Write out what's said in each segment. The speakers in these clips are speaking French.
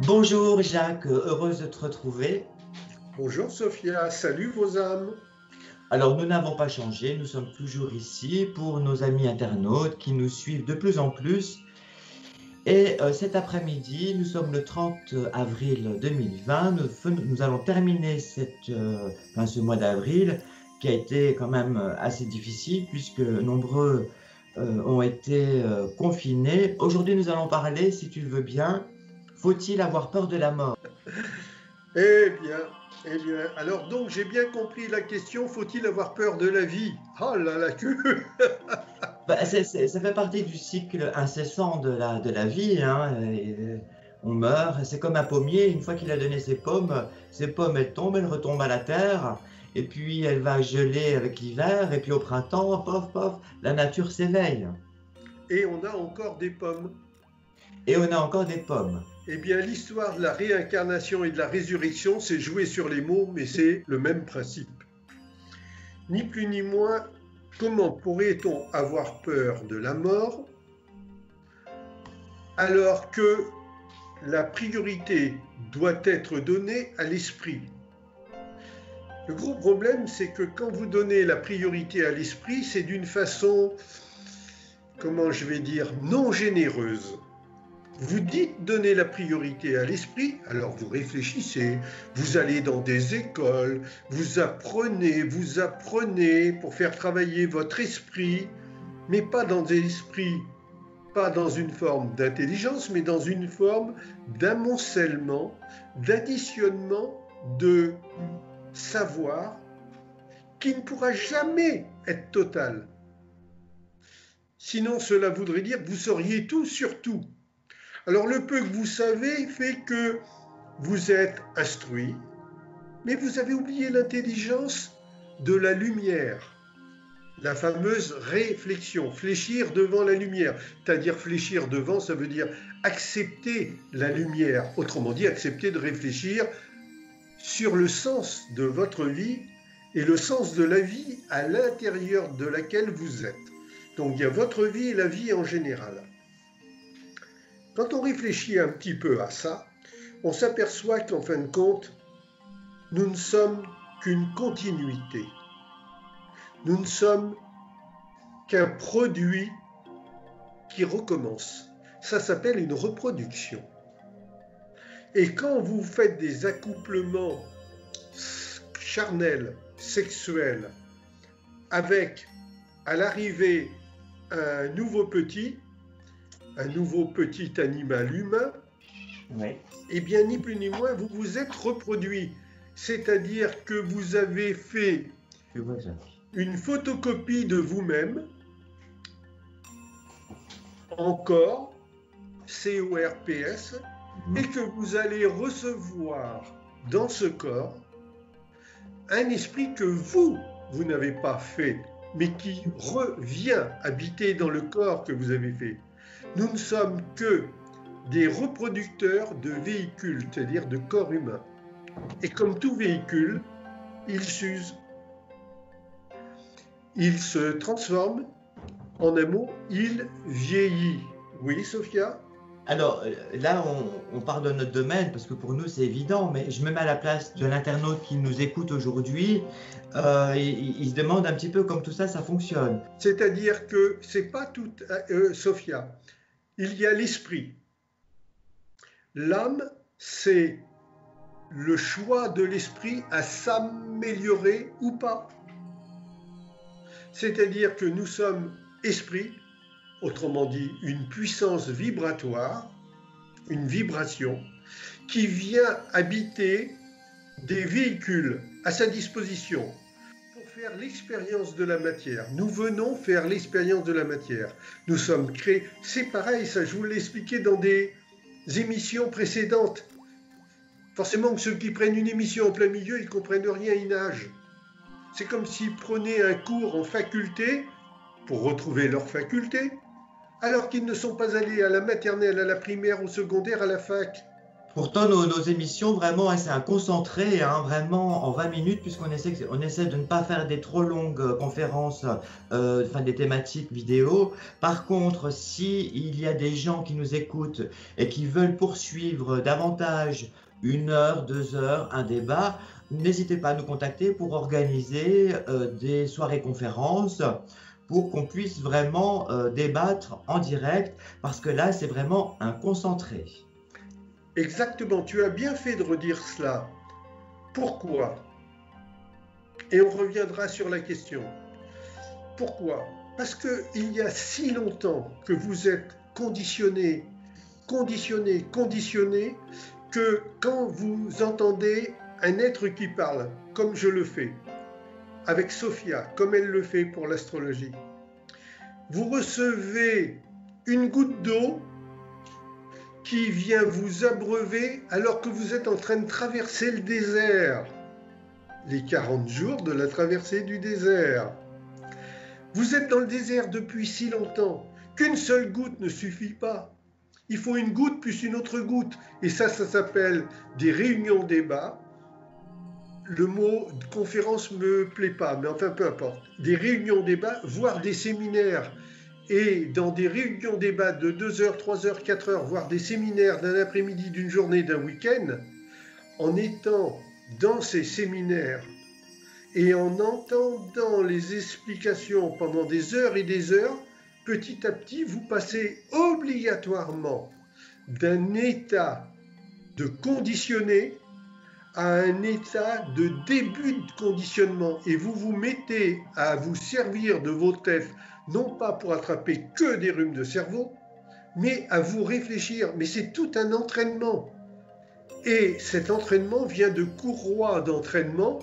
Bonjour Jacques, heureuse de te retrouver. Bonjour Sophia, salut vos âmes. Alors nous n'avons pas changé, nous sommes toujours ici pour nos amis internautes qui nous suivent de plus en plus. Et cet après-midi, nous sommes le 30 avril 2020, nous allons terminer ce mois d'avril qui a été quand même assez difficile puisque nombreux ont été confinés. Aujourd'hui nous allons parler, si tu le veux bien, faut-il avoir peur de la mort? Eh bien, alors donc j'ai bien compris la question, faut-il avoir peur de la vie? Oh là là, que... Bah, ça fait partie du cycle incessant de la vie, hein, on meurt, c'est comme un pommier, une fois qu'il a donné ses pommes elles tombent, elles retombent à la terre, et puis elle va geler avec l'hiver, et puis au printemps, pof, pof, la nature s'éveille. Et on a encore des pommes. Et on a encore des pommes. Eh bien, l'histoire de la réincarnation et de la résurrection, c'est jouer sur les mots, mais c'est le même principe. Ni plus ni moins, comment pourrait-on avoir peur de la mort alors que la priorité doit être donnée à l'esprit? Le gros problème, c'est que quand vous donnez la priorité à l'esprit, c'est d'une façon, comment je vais dire, non généreuse. Vous dites donner la priorité à l'esprit, alors vous réfléchissez, vous allez dans des écoles, vous apprenez pour faire travailler votre esprit, mais pas dans des esprits, pas dans une forme d'intelligence, mais dans une forme d'amoncellement, d'additionnement de savoir qui ne pourra jamais être total. Sinon, cela voudrait dire que vous sauriez tout sur tout. Alors, le peu que vous savez fait que vous êtes instruit, mais vous avez oublié l'intelligence de la lumière. La fameuse réflexion, fléchir devant la lumière. C'est-à-dire fléchir devant, ça veut dire accepter la lumière. Autrement dit, accepter de réfléchir sur le sens de votre vie et le sens de la vie à l'intérieur de laquelle vous êtes. Donc il y a votre vie et la vie en général. Quand on réfléchit un petit peu à ça, on s'aperçoit qu'en fin de compte, nous ne sommes qu'une continuité. Nous ne sommes qu'un produit qui recommence. Ça s'appelle une reproduction. Et quand vous faites des accouplements charnels, sexuels, avec à l'arrivée un nouveau petit animal humain, Oui. eh bien ni plus ni moins, vous vous êtes reproduit. C'est-à-dire que vous avez fait une photocopie de vous-même en corps, CORPS, et que vous allez recevoir dans ce corps un esprit que vous n'avez pas fait, mais qui revient habiter dans le corps que vous avez fait. Nous ne sommes que des reproducteurs de véhicules, c'est-à-dire de corps humains. Et comme tout véhicule, il s'use. Il se transforme, en un mot, il vieillit. Oui, Sophia? Alors là, on parle de notre domaine parce que pour nous c'est évident, mais je me mets à la place de l'internaute qui nous écoute aujourd'hui. Il se demande un petit peu comme tout ça fonctionne. C'est-à-dire que c'est pas tout, Sophia. Il y a l'esprit. L'âme, c'est le choix de l'esprit à s'améliorer ou pas. C'est-à-dire que nous sommes esprit, autrement dit une puissance vibratoire, une vibration, qui vient habiter des véhicules à sa disposition pour faire l'expérience de la matière. Nous venons faire l'expérience de la matière. Nous sommes créés. C'est pareil, ça je vous l'ai expliqué dans des émissions précédentes. Forcément que ceux qui prennent une émission en plein milieu, ils ne comprennent rien, ils nagent. C'est comme s'ils prenaient un cours en faculté pour retrouver leur faculté, alors qu'ils ne sont pas allés à la maternelle, à la primaire, au secondaire, à la fac. Pourtant, nos émissions, vraiment, hein, c'est un concentré, hein, vraiment en 20 minutes, puisqu'on essaie de ne pas faire des trop longues conférences, enfin des thématiques vidéo. Par contre, si il y a des gens qui nous écoutent et qui veulent poursuivre davantage 1 heure, 2 heures, un débat, n'hésitez pas à nous contacter pour organiser des soirées conférences pour qu'on puisse vraiment débattre en direct, parce que là, c'est vraiment un concentré. Exactement, tu as bien fait de redire cela. Pourquoi? Et on reviendra sur la question. Pourquoi? Parce qu'il y a si longtemps que vous êtes conditionné, que quand vous entendez un être qui parle, comme je le fais, avec Sophia, comme elle le fait pour l'astrologie, vous recevez une goutte d'eau qui vient vous abreuver alors que vous êtes en train de traverser le désert. Les 40 jours de la traversée du désert. Vous êtes dans le désert depuis si longtemps qu'une seule goutte ne suffit pas. Il faut une goutte plus une autre goutte. Et ça s'appelle des réunions débats. Le mot conférence me plaît pas, mais enfin peu importe. Des réunions débats, voire des séminaires. Et dans des réunions débats de 2 heures, 3 heures, 4 heures, voire des séminaires d'un après-midi, d'une journée, d'un week-end, en étant dans ces séminaires et en entendant les explications pendant des heures et des heures, petit à petit, vous passez obligatoirement d'un état de conditionné à un état de début de conditionnement. Et vous vous mettez à vous servir de vos têtes, non pas pour attraper que des rhumes de cerveau, mais à vous réfléchir. Mais c'est tout un entraînement. Et cet entraînement vient de courroies d'entraînement.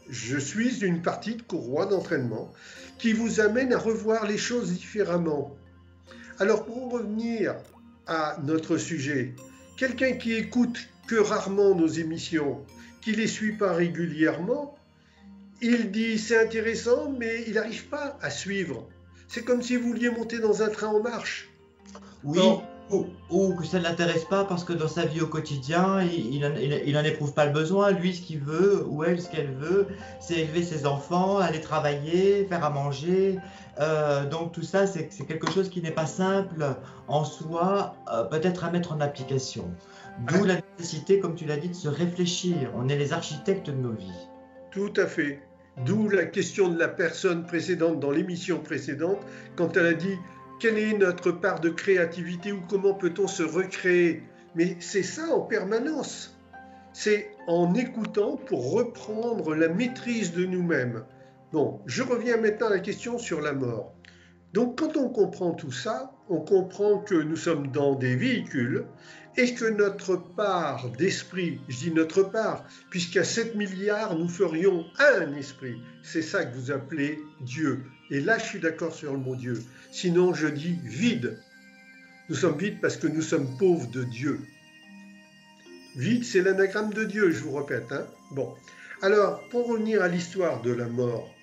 Je suis une partie de courroie d'entraînement qui vous amène à revoir les choses différemment. Alors pour revenir à notre sujet, quelqu'un qui écoute que rarement nos émissions, qui les suit pas régulièrement, il dit c'est intéressant mais il n'arrive pas à suivre. C'est comme si vous vouliez monter dans un train en marche. Oui, ou que ça ne l'intéresse pas parce que dans sa vie au quotidien, il n'en éprouve pas le besoin. Lui, ce qu'il veut, ou elle, ce qu'elle veut, c'est élever ses enfants, aller travailler, faire à manger. Donc tout ça, c'est quelque chose qui n'est pas simple en soi, peut-être à mettre en application. D'où la nécessité, comme tu l'as dit, de se réfléchir. On est les architectes de nos vies. Tout à fait. D'où la question de la personne précédente dans l'émission précédente, quand elle a dit quelle est notre part de créativité ou comment peut-on se recréer. Mais c'est ça en permanence. C'est en écoutant pour reprendre la maîtrise de nous-mêmes. Bon, je reviens maintenant à la question sur la mort. Donc quand on comprend tout ça, on comprend que nous sommes dans des véhicules et que notre part d'esprit, je dis notre part, puisqu'à 7 milliards, nous ferions un esprit. C'est ça que vous appelez Dieu. Et là, je suis d'accord sur le mot Dieu. Sinon, je dis vide. Nous sommes vides parce que nous sommes pauvres de Dieu. Vide, c'est l'anagramme de Dieu, je vous répète. Hein. Bon. Alors, pour revenir à l'histoire de la mort,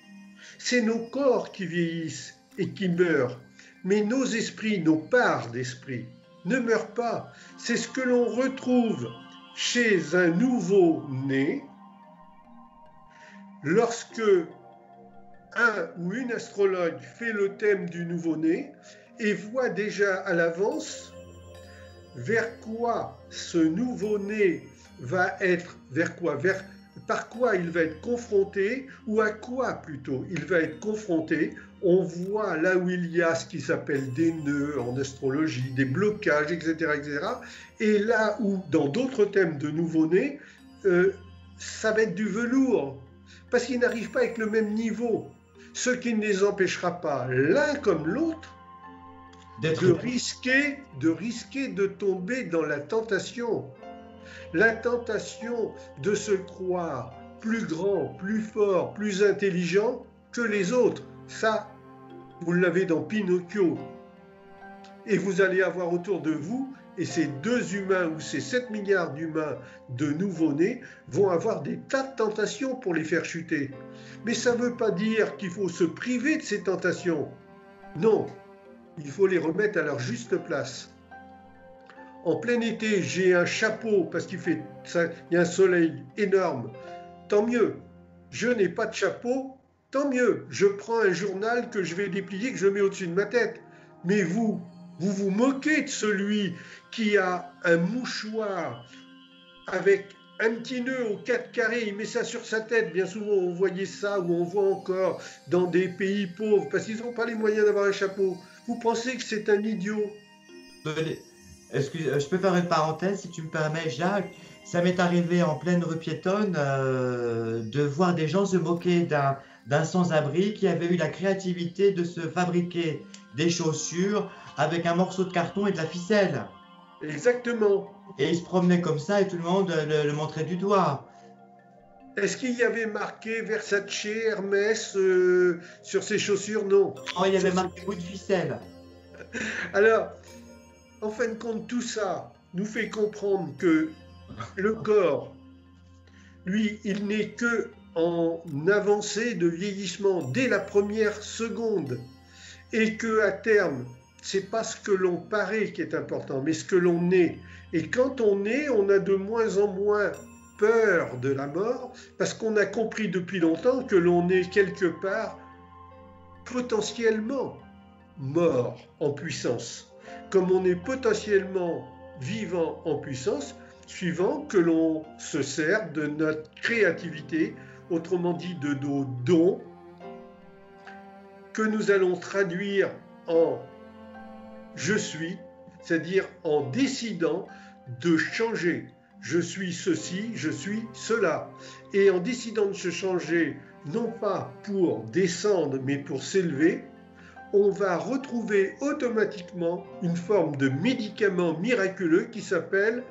c'est nos corps qui vieillissent et qui meurent. Mais nos esprits, nos parts d'esprit, ne meurent pas. C'est ce que l'on retrouve chez un nouveau-né lorsque un ou une astrologue fait le thème du nouveau-né et voit déjà à l'avance vers quoi ce nouveau-né va être, par quoi il va être confronté, ou à quoi plutôt il va être confronté. On voit là où il y a ce qui s'appelle des nœuds en astrologie, des blocages, etc., etc. Et là où, dans d'autres thèmes de nouveau-né, ça va être du velours, parce qu'ils n'arrivent pas avec le même niveau. Ce qui ne les empêchera pas, l'un comme l'autre, de risquer de tomber dans la tentation. La tentation de se croire plus grand, plus fort, plus intelligent que les autres. Ça, vous l'avez dans Pinocchio. Et vous allez avoir autour de vous, et ces 2 humains ou ces 7 milliards d'humains de nouveau-nés vont avoir des tas de tentations pour les faire chuter. Mais ça ne veut pas dire qu'il faut se priver de ces tentations. Non, il faut les remettre à leur juste place. en plein été, j'ai un chapeau parce qu'il y a un soleil énorme, tant mieux. Je n'ai pas de chapeau, tant mieux. Je prends un journal que je vais déplier, que je mets au-dessus de ma tête. Mais vous vous moquez de celui qui a un mouchoir avec un petit nœud aux 4 carrés, il met ça sur sa tête. Bien souvent, on voyait ça, ou on voit encore dans des pays pauvres, parce qu'ils n'ont pas les moyens d'avoir un chapeau. Vous pensez que c'est un idiot? Excuse, je peux faire une parenthèse si tu me permets, Jacques. Ça m'est arrivé en pleine rue piétonne de voir des gens se moquer d'un sans-abri qui avait eu la créativité de se fabriquer des chaussures avec un morceau de carton et de la ficelle. Exactement. Et il se promenait comme ça et tout le monde le montrait du doigt. Est-ce qu'il y avait marqué Versace, Hermès sur ses chaussures? Non. Oh, il y avait marqué bout de ficelle. Alors, en fin de compte, tout ça nous fait comprendre que le corps, lui, il n'est que en avancée de vieillissement dès la première seconde, et que à terme, c'est pas ce que l'on paraît qui est important, mais ce que l'on est. Et quand on est, on a de moins en moins peur de la mort, parce qu'on a compris depuis longtemps que l'on est quelque part potentiellement mort en puissance, comme on est potentiellement vivant en puissance, suivant que l'on se sert de notre créativité, autrement dit de nos dons, que nous allons traduire en je suis, c'est-à-dire en décidant de changer. Je suis ceci, je suis cela. Et en décidant de se changer, non pas pour descendre, mais pour s'élever, on va retrouver automatiquement une forme de médicament miraculeux qui s'appelle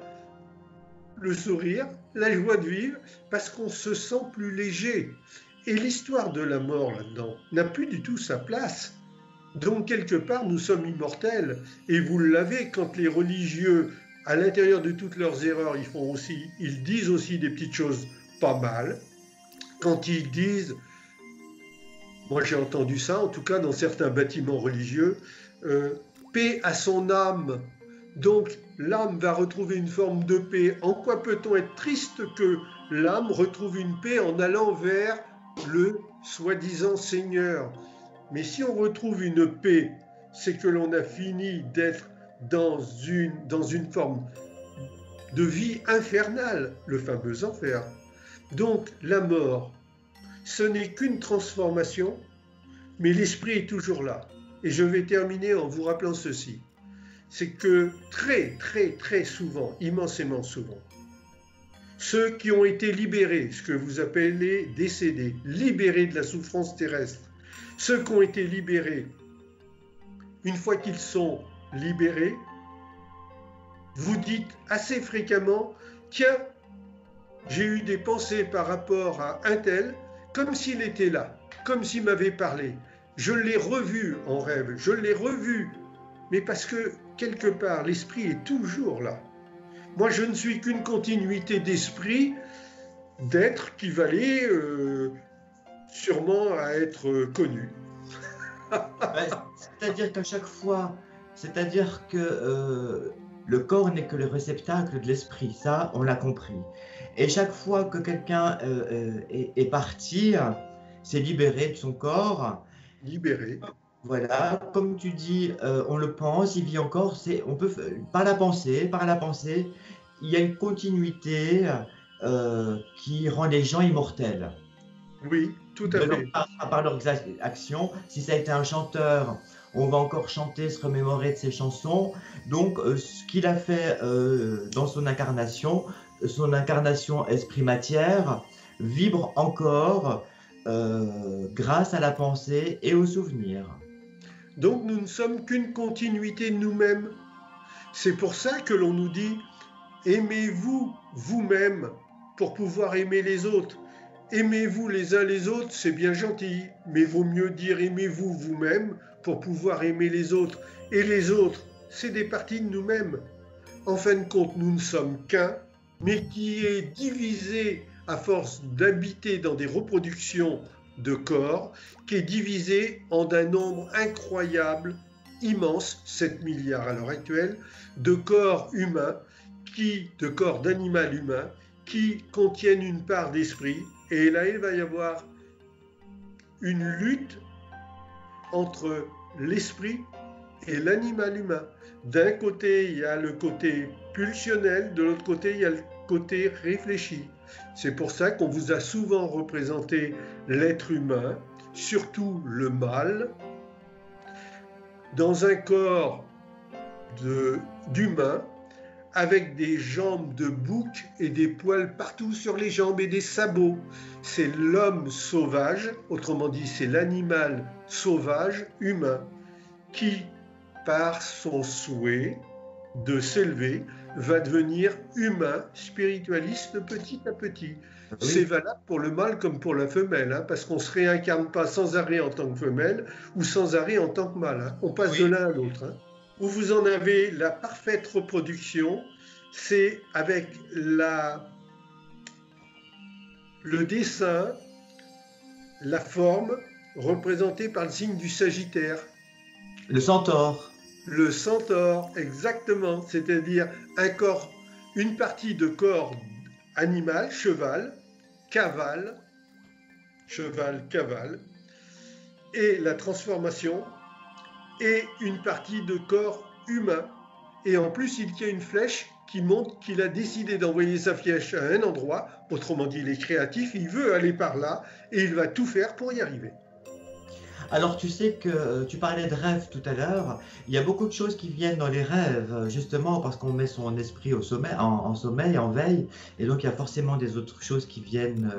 le sourire, la joie de vivre, parce qu'on se sent plus léger. Et l'histoire de la mort là-dedans n'a plus du tout sa place. Donc quelque part, nous sommes immortels. Et vous l'avez quand les religieux, à l'intérieur de toutes leurs erreurs, ils disent aussi des petites choses pas mal. Quand ils disent, moi j'ai entendu ça, en tout cas dans certains bâtiments religieux, paix à son âme. Donc l'âme va retrouver une forme de paix. En quoi peut-on être triste que l'âme retrouve une paix en allant vers le soi-disant Seigneur? Mais si on retrouve une paix, c'est que l'on a fini d'être dans une forme de vie infernale, le fameux enfer. Donc la mort, ce n'est qu'une transformation, mais l'esprit est toujours là. Et je vais terminer en vous rappelant ceci. C'est que très souvent, immensément souvent, ceux qui ont été libérés, ce que vous appelez décédés, libérés de la souffrance terrestre, ceux qui ont été libérés, une fois qu'ils sont libérés, vous dites assez fréquemment, tiens, j'ai eu des pensées par rapport à un tel, comme s'il était là, comme s'il m'avait parlé. Je l'ai revu en rêve, je l'ai revu, mais parce que quelque part, l'esprit est toujours là. Moi, je ne suis qu'une continuité d'esprit, d'être qui valait sûrement à être connu. C'est-à-dire qu'à chaque fois, c'est-à-dire que le corps n'est que le réceptacle de l'esprit, ça, on l'a compris. Et chaque fois que quelqu'un est parti, s'est libéré de son corps, libéré. Voilà, comme tu dis, on le pense, il vit encore, on peut, par la pensée, il y a une continuité qui rend les gens immortels. Oui, tout à fait. Par leurs actions, si ça a été un chanteur, on va encore chanter, se remémorer de ses chansons. Donc, ce qu'il a fait dans son incarnation esprit-matière, vibre encore grâce à la pensée et au souvenir. Donc nous ne sommes qu'une continuité de nous-mêmes. C'est pour ça que l'on nous dit « Aimez-vous vous-même pour pouvoir aimer les autres ». Aimez-vous les uns les autres, c'est bien gentil, mais vaut mieux dire « Aimez-vous vous-même pour pouvoir aimer les autres ». Et les autres, c'est des parties de nous-mêmes. En fin de compte, nous ne sommes qu'un, mais qui est divisé à force d'habiter dans des reproductions de corps, qui est divisé en un nombre incroyable immense, 7 milliards à l'heure actuelle, de corps humains, de corps d'animal humain, qui contiennent une part d'esprit. Et là, il va y avoir une lutte entre l'esprit et l'animal humain. D'un côté, il y a le côté pulsionnel, de l'autre côté, il y a le côté réfléchi. C'est pour ça qu'on vous a souvent représenté l'être humain, surtout le mâle, dans un corps d'humain, avec des jambes de bouc et des poils partout sur les jambes et des sabots. C'est l'homme sauvage, autrement dit, c'est l'animal sauvage humain qui, par son souhait de s'élever, va devenir humain, spiritualiste petit à petit. Oui. C'est valable pour le mâle comme pour la femelle, hein, parce qu'on ne se réincarne pas sans arrêt en tant que femelle ou sans arrêt en tant que mâle. Hein. On passe de l'un à l'autre. Hein. Où vous en avez la parfaite reproduction, c'est avec le dessin, la forme représentée par le signe du Sagittaire. Le centaure. Le centaure, exactement, c'est-à-dire un corps, une partie de corps animal, cheval, cavale, et la transformation, et une partie de corps humain. Et en plus, il tient une flèche qui montre qu'il a décidé d'envoyer sa flèche à un endroit. Autrement dit, il est créatif, il veut aller par là, et il va tout faire pour y arriver. Alors tu sais que tu parlais de rêves tout à l'heure, il y a beaucoup de choses qui viennent dans les rêves, justement parce qu'on met son esprit au sommeil, en sommeil, en veille, et donc il y a forcément des autres choses qui viennent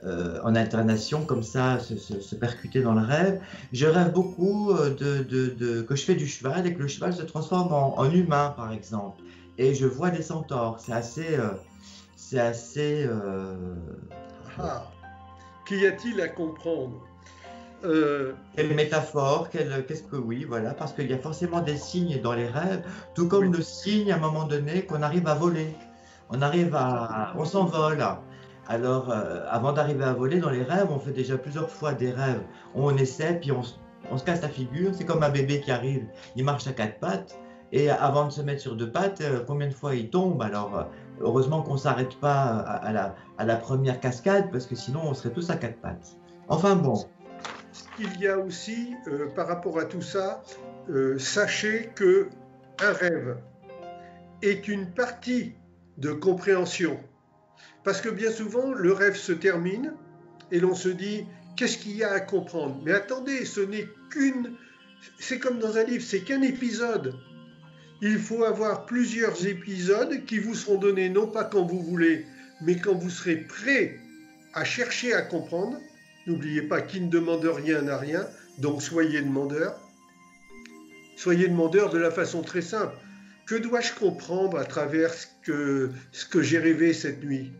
en alternation, comme ça, se percuter dans le rêve. Je rêve beaucoup que je fais du cheval et que le cheval se transforme en humain, par exemple, et je vois des centaures, c'est assez... Qu'y a-t-il à comprendre? Quelle métaphore, qu'est-ce que oui, voilà, parce qu'il y a forcément des signes dans les rêves, tout comme le signe à un moment donné qu'on arrive à voler, on s'envole. Alors, avant d'arriver à voler dans les rêves, on fait déjà plusieurs fois des rêves, on essaie, puis on se casse la figure, c'est comme un bébé qui arrive, il marche à 4 pattes, et avant de se mettre sur 2 pattes, combien de fois il tombe? Alors, heureusement qu'on ne s'arrête pas à la première cascade, parce que sinon on serait tous à 4 pattes. Enfin bon. Il y a aussi, par rapport à tout ça, sachez qu'un rêve est une partie de compréhension. Parce que bien souvent, le rêve se termine et l'on se dit, qu'est-ce qu'il y a à comprendre? Mais attendez, ce n'est c'est comme dans un livre, c'est qu'un épisode. Il faut avoir plusieurs épisodes qui vous seront donnés non pas quand vous voulez, mais quand vous serez prêt à chercher à comprendre. N'oubliez pas, qui ne demande rien n'a rien, donc soyez demandeur. Soyez demandeur de la façon très simple. Que dois-je comprendre à travers ce que j'ai rêvé cette nuit?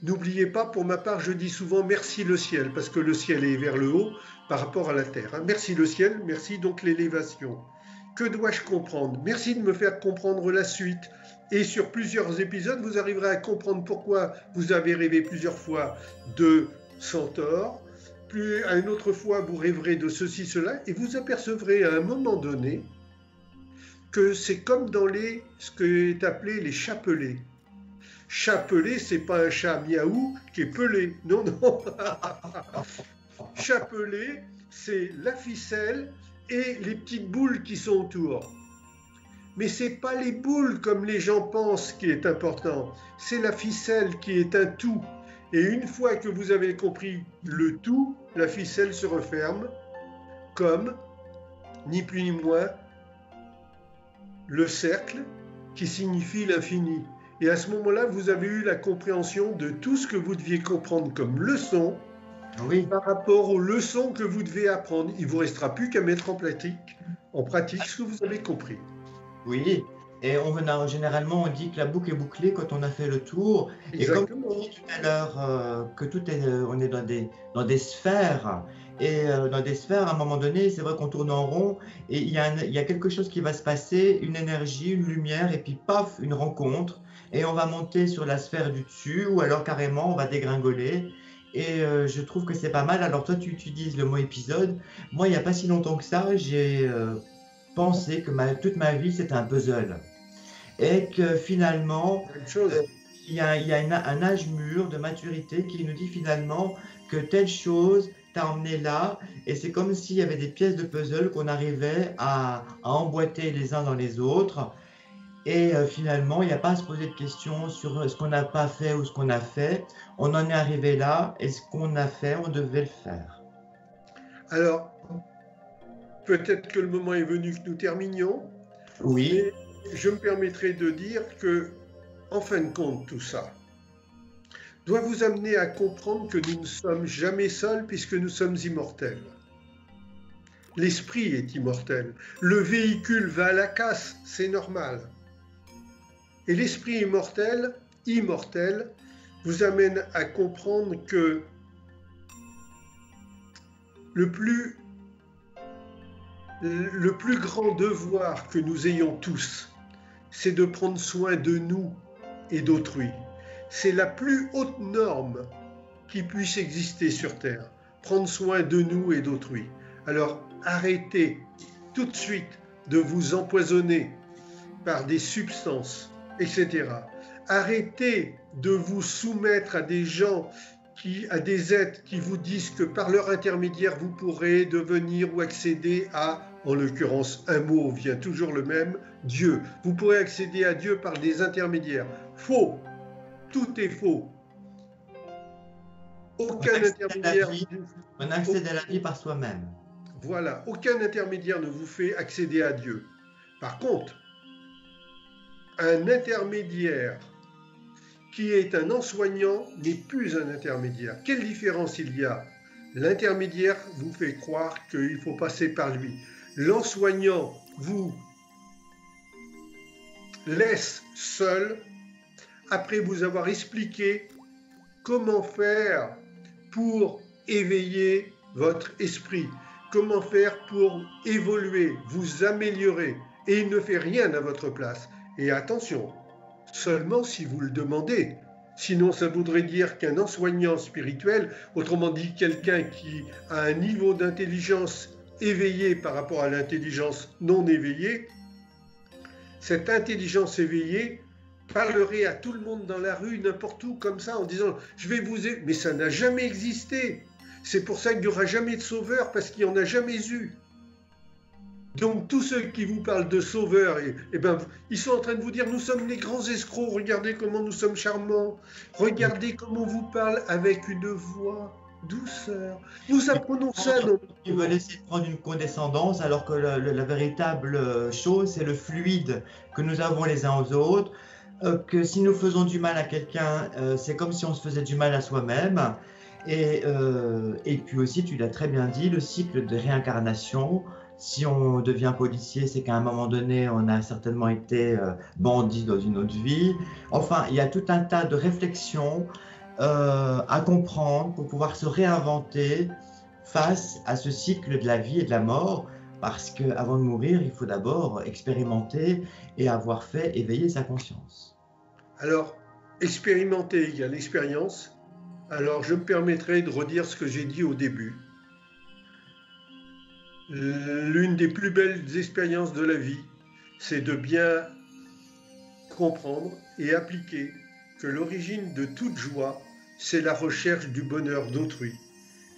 N'oubliez pas, pour ma part, je dis souvent merci le ciel, parce que le ciel est vers le haut par rapport à la terre. Hein. Merci le ciel, merci donc l'élévation. Que dois-je comprendre? Merci de me faire comprendre la suite. Et sur plusieurs épisodes, vous arriverez à comprendre pourquoi vous avez rêvé plusieurs fois de centaure, puis à une autre fois vous rêverez de ceci, cela, et vous apercevrez à un moment donné que c'est comme dans ce que est appelé les chapelets. Chapelet, c'est pas un chat miaou qui est pelé, non, non. Chapelet, c'est la ficelle et les petites boules qui sont autour. Mais c'est pas les boules comme les gens pensent qui est important, c'est la ficelle qui est un tout. Et une fois que vous avez compris le tout, la ficelle se referme comme, ni plus ni moins, le cercle qui signifie l'infini. Et à ce moment-là, vous avez eu la compréhension de tout ce que vous deviez comprendre comme leçon par rapport aux leçons que vous devez apprendre. Il ne vous restera plus qu'à mettre en pratique ce que vous avez compris. Oui. Et généralement, on dit que la boucle est bouclée quand on a fait le tour. Exactement. Et comme on dit tout à l'heure, on est dans des sphères. Et dans des sphères, à un moment donné, c'est vrai qu'on tourne en rond. Et il y a quelque chose qui va se passer, une énergie, une lumière, et puis paf, une rencontre. Et on va monter sur la sphère du dessus, ou alors carrément, on va dégringoler. Et je trouve que c'est pas mal. Alors toi, tu utilises le mot épisode. Moi, il n'y a pas si longtemps que ça, j'ai pensé que toute ma vie c'était un puzzle et que finalement Même chose. il y a un âge mûr de maturité qui nous dit finalement que telle chose t'a emmené là et c'est comme s'il y avait des pièces de puzzle qu'on arrivait à emboîter les uns dans les autres et finalement il n'y a pas à se poser de questions sur ce qu'on n'a pas fait ou ce qu'on a fait. On en est arrivé là et ce qu'on a fait, on devait le faire. Alors, peut-être que le moment est venu que nous terminions, Oui, mais je me permettrai de dire que, en fin de compte, tout ça doit vous amener à comprendre que nous ne sommes jamais seuls puisque nous sommes immortels. L'esprit est immortel. Le véhicule va à la casse, c'est normal. Et l'esprit immortel, vous amène à comprendre que le plus grand devoir que nous ayons tous, c'est de prendre soin de nous et d'autrui. C'est la plus haute norme qui puisse exister sur Terre. Prendre soin de nous et d'autrui. Alors arrêtez tout de suite de vous empoisonner par des substances, etc. Arrêtez de vous soumettre à des gens, à des êtres qui vous disent que par leur intermédiaire, vous pourrez devenir ou accéder à, en l'occurrence, un mot vient toujours le même, Dieu. Vous pourrez accéder à Dieu par des intermédiaires. Faux. Tout est faux. Aucun intermédiaire. On accède à la vie par soi-même. Voilà, aucun intermédiaire ne vous fait accéder à Dieu. Par contre, un intermédiaire qui est un enseignant n'est plus un intermédiaire. Quelle différence il y a? L'intermédiaire vous fait croire qu'il faut passer par lui. L'enseignant vous laisse seul après vous avoir expliqué comment faire pour éveiller votre esprit, comment faire pour évoluer, vous améliorer, et il ne fait rien à votre place. Et attention, seulement si vous le demandez. Sinon, ça voudrait dire qu'un enseignant spirituel, autrement dit quelqu'un qui a un niveau d'intelligence éveillé par rapport à l'intelligence non éveillée, cette intelligence éveillée parlerait à tout le monde dans la rue, n'importe où, comme ça, en disant « je vais vous aider ». Mais ça n'a jamais existé. C'est pour ça qu'il n'y aura jamais de sauveur, parce qu'il n'y en a jamais eu. Donc tous ceux qui vous parlent de sauveurs, ils sont en train de vous dire « nous sommes les grands escrocs, regardez comment nous sommes charmants, regardez comment on vous parle avec une voix, douceur ». Nous apprenons ça. Ils veulent essayer de prendre une condescendance alors que la véritable chose, c'est le fluide que nous avons les uns aux autres. Que si nous faisons du mal à quelqu'un, c'est comme si on se faisait du mal à soi-même. Et puis aussi, tu l'as très bien dit, le cycle de réincarnation. Si on devient policier, c'est qu'à un moment donné, on a certainement été bandit dans une autre vie. Enfin, il y a tout un tas de réflexions à comprendre pour pouvoir se réinventer face à ce cycle de la vie et de la mort. Parce qu'avant de mourir, il faut d'abord expérimenter et avoir fait éveiller sa conscience. Alors, expérimenter égale expérience. Alors, je me permettrai de redire ce que j'ai dit au début. L'une des plus belles expériences de la vie, c'est de bien comprendre et appliquer que l'origine de toute joie, c'est la recherche du bonheur d'autrui.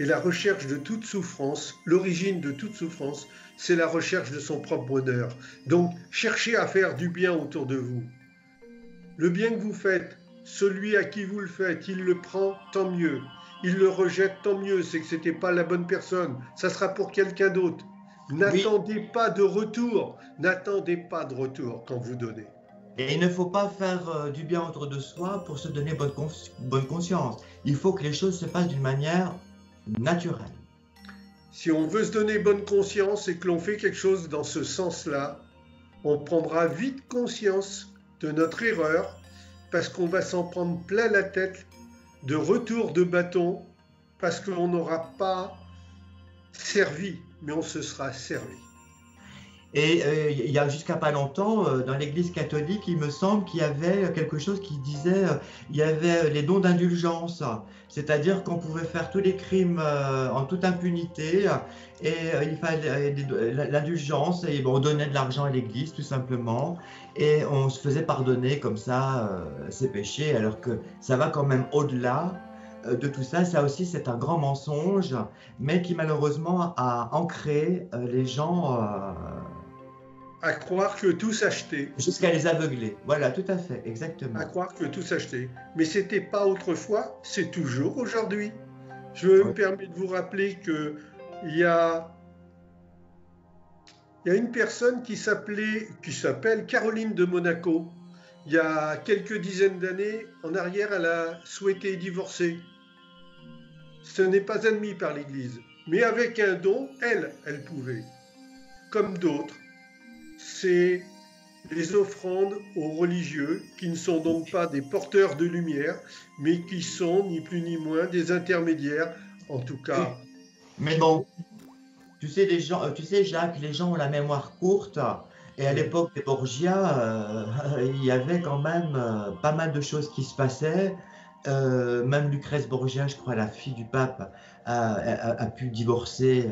Et la recherche de toute souffrance, l'origine de toute souffrance, c'est la recherche de son propre bonheur. Donc, cherchez à faire du bien autour de vous. Le bien que vous faites, celui à qui vous le faites, il le prend, tant mieux. Il le rejette, tant mieux. C'est que ce n'était pas la bonne personne. Ça sera pour quelqu'un d'autre. N'attendez pas de retour. N'attendez pas de retour quand vous donnez. Et il ne faut pas faire du bien autour de soi pour se donner bonne conscience. Il faut que les choses se passent d'une manière naturelle. Si on veut se donner bonne conscience et que l'on fait quelque chose dans ce sens-là, on prendra vite conscience de notre erreur parce qu'on va s'en prendre plein la tête de retour de bâton parce qu'on n'aura pas servi, mais on se sera servi. Et il y a jusqu'à pas longtemps, dans l'Église catholique, il me semble qu'il y avait quelque chose qui disait, il y avait les dons d'indulgence, c'est-à-dire qu'on pouvait faire tous les crimes en toute impunité, et il fallait l'indulgence, et bon, on donnait de l'argent à l'Église tout simplement, et on se faisait pardonner comme ça ses péchés, alors que ça va quand même au-delà de tout ça. Ça aussi, c'est un grand mensonge, mais qui malheureusement a ancré les gens À croire que tout s'achetait. jusqu'à les aveugler. Voilà, tout à fait, À exactement. croire que tout s'achetait. Mais c'était pas autrefois, c'est toujours aujourd'hui. Je me Ouais. permets de vous rappeler que il y a, il y a une personne qui s'appelle Caroline de Monaco. Il y a quelques dizaines d'années en arrière, elle a souhaité divorcer. Ce n'est pas admis par l'Église. Mais avec un don, elle pouvait. Comme d'autres, c'est les offrandes aux religieux, qui ne sont donc pas des porteurs de lumière, mais qui sont ni plus ni moins des intermédiaires, en tout Oui. cas. Mais bon, tu sais, les gens, tu sais, Jacques, les gens ont la mémoire courte. Et à Oui, l'époque des Borgia, il y avait quand même pas mal de choses qui se passaient. Même Lucrèce Borgia, je crois, la fille du pape, a pu divorcer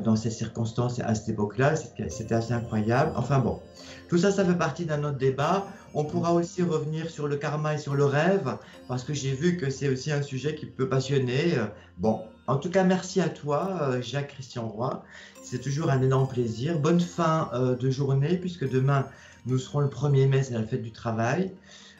dans ces circonstances à cette époque-là. C'était assez incroyable. Enfin bon, tout ça, ça fait partie d'un autre débat. On pourra aussi revenir sur le karma et sur le rêve, parce que j'ai vu que c'est aussi un sujet qui peut passionner. Bon, en tout cas, merci à toi, Jacques-Christian Roy. C'est toujours un énorme plaisir. Bonne fin de journée, puisque demain, nous serons le 1er mai, c'est la fête du travail.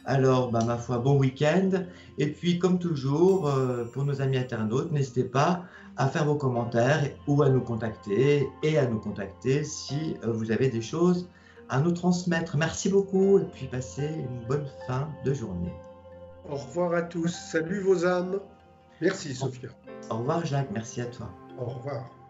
Alors, bah, ma foi, bon week-end. Et puis, comme toujours, pour nos amis internautes, n'hésitez pas à faire vos commentaires ou à nous contacter et à nous contacter si vous avez des choses à nous transmettre. Merci beaucoup et puis passez une bonne fin de journée. au revoir à tous. Salut vos âmes. Merci Au Sophia. revoir Jacques, merci à toi. Au revoir.